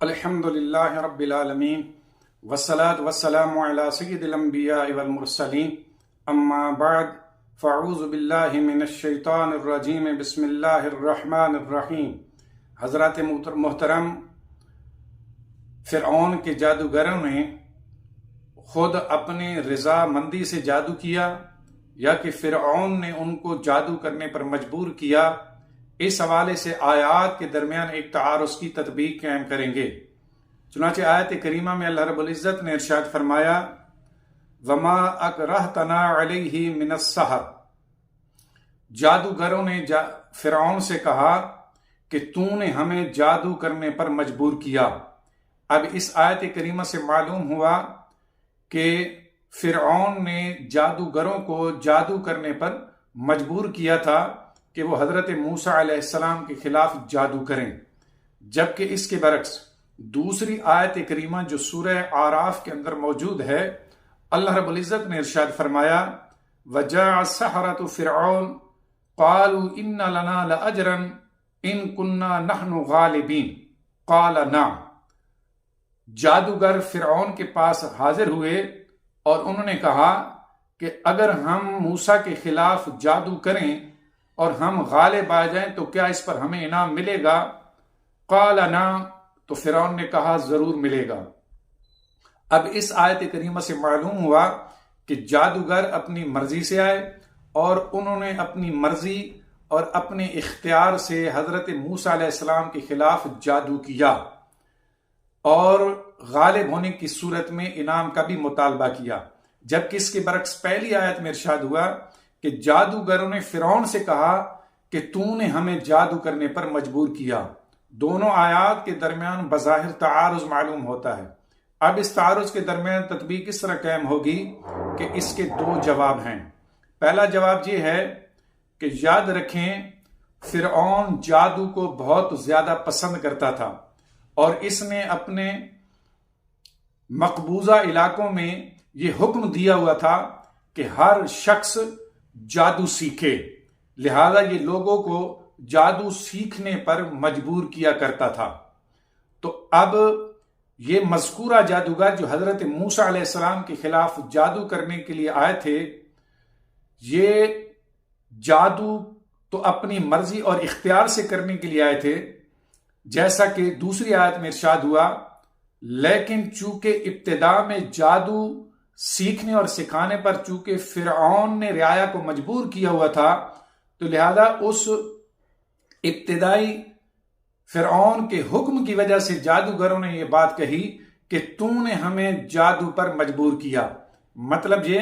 الحمد للہ رب العالمین والصلاة والسلام علی سید الانبیاء والمرسلین اما بعد فاعوذ باللہ من الشیطان الرجیم بسم اللہ الرحمن الرحیم۔ حضرات محترم، فرعون کے جادوگروں نے خود اپنے رضا مندی سے جادو کیا یا کہ فرعون نے ان کو جادو کرنے پر مجبور کیا؟ اس حوالے سے آیات کے درمیان ایک تعارض کی تطبیق قائم کریں گے۔ چنانچہ آیت کریمہ میں اللہ رب العزت نے ارشاد فرمایا وَمَا أَكْرَهْتَنَا عَلَيْهِ مِنَ السَّحْرِ، جادوگروں نے فرعون سے کہا کہ تو نے ہمیں جادو کرنے پر مجبور کیا۔ اب اس آیت کریمہ سے معلوم ہوا کہ فرعون نے جادوگروں کو جادو کرنے پر مجبور کیا تھا کہ وہ حضرت موسیٰ علیہ السلام کے خلاف جادو کریں، جبکہ اس کے برعکس دوسری آیت کریمہ جو سورہ اعراف کے اندر موجود ہے، اللہ رب العزت نے ارشاد فرمایا وَجَاءَ السَّحَرَةُ فِرْعَوْنَ قَالُوا إِنَّ لَنَا لَأَجْرًا إِن كُنَّا نَحْنُ غَالِبِينَ قَالَ نَعَمْ، جادوگر فرعون کے پاس حاضر ہوئے اور انہوں نے کہا کہ اگر ہم موسیٰ کے خلاف جادو کریں اور ہم غالب آ جائیں تو کیا اس پر ہمیں انعام ملے گا؟ قال نعم، تو فرعون نے کہا ضرور ملے گا۔ اب اس آیت کریمہ سے معلوم ہوا کہ جادوگر اپنی مرضی سے آئے اور انہوں نے اپنی مرضی اور اپنے اختیار سے حضرت موسیٰ علیہ السلام کے خلاف جادو کیا اور غالب ہونے کی صورت میں انعام کا بھی مطالبہ کیا، جبکہ اس کے برعکس پہلی آیت میں ارشاد ہوا کہ جادوگروں نے فرعون سے کہا کہ تو نے ہمیں جادو کرنے پر مجبور کیا۔ دونوں آیات کے درمیان بظاہر تعارض معلوم ہوتا ہے۔ اب اس تعارض کے درمیان تطبیق اس طرح قائم ہوگی کہ اس کے دو جواب ہیں۔ پہلا جواب یہ ہے کہ یاد رکھیں فرعون جادو کو بہت زیادہ پسند کرتا تھا اور اس نے اپنے مقبوضہ علاقوں میں یہ حکم دیا ہوا تھا کہ ہر شخص جادو سیکھے، لہذا یہ لوگوں کو جادو سیکھنے پر مجبور کیا کرتا تھا۔ تو اب یہ مذکورہ جادوگر جو حضرت موسیٰ علیہ السلام کے خلاف جادو کرنے کے لیے آئے تھے، یہ جادو تو اپنی مرضی اور اختیار سے کرنے کے لیے آئے تھے، جیسا کہ دوسری آیت میں ارشاد ہوا، لیکن چونکہ ابتدا میں جادو سیکھنے اور سکھانے پر چونکہ فرعون نے رعایا کو مجبور کیا ہوا تھا، تو لہذا اس ابتدائی فرعون کے حکم کی وجہ سے جادوگروں نے یہ بات کہی کہ تو نے ہمیں جادو پر مجبور کیا۔ مطلب یہ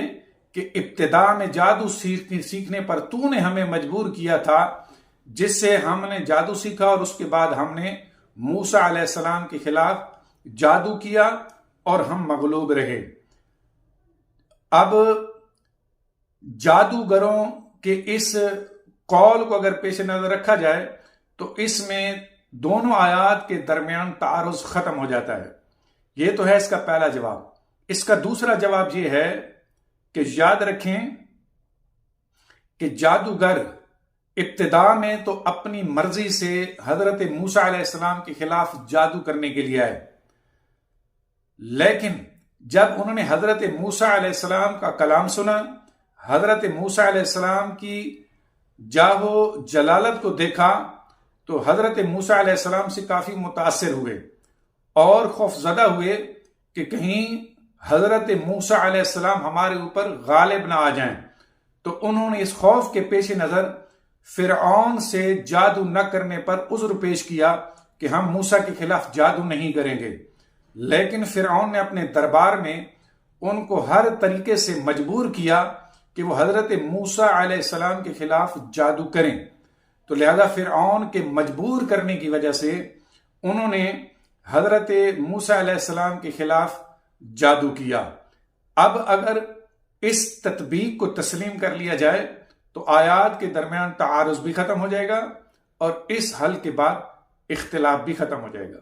کہ ابتدا میں جادو سیکھنے پر تو نے ہمیں مجبور کیا تھا، جس سے ہم نے جادو سیکھا اور اس کے بعد ہم نے موسیٰ علیہ السلام کے خلاف جادو کیا اور ہم مغلوب رہے۔ اب جادوگروں کے اس قول کو اگر پیش نظر رکھا جائے تو اس میں دونوں آیات کے درمیان تعارض ختم ہو جاتا ہے۔ یہ تو ہے اس کا پہلا جواب۔ اس کا دوسرا جواب یہ ہے کہ یاد رکھیں کہ جادوگر ابتدا میں تو اپنی مرضی سے حضرت موسیٰ علیہ السلام کے خلاف جادو کرنے کے لیے آئے، لیکن جب انہوں نے حضرت موسیٰ علیہ السلام کا کلام سنا، حضرت موسیٰ علیہ السلام کی جاہ و جلالت کو دیکھا، تو حضرت موسیٰ علیہ السلام سے کافی متاثر ہوئے اور خوف زدہ ہوئے کہ کہیں حضرت موسیٰ علیہ السلام ہمارے اوپر غالب نہ آ جائیں۔ تو انہوں نے اس خوف کے پیش نظر فرعون سے جادو نہ کرنے پر عذر پیش کیا کہ ہم موسیٰ کے خلاف جادو نہیں کریں گے، لیکن فرعون نے اپنے دربار میں ان کو ہر طریقے سے مجبور کیا کہ وہ حضرت موسیٰ علیہ السلام کے خلاف جادو کریں۔ تو لہذا فرعون کے مجبور کرنے کی وجہ سے انہوں نے حضرت موسیٰ علیہ السلام کے خلاف جادو کیا۔ اب اگر اس تطبیق کو تسلیم کر لیا جائے تو آیات کے درمیان تعارض بھی ختم ہو جائے گا اور اس حل کے بعد اختلاف بھی ختم ہو جائے گا۔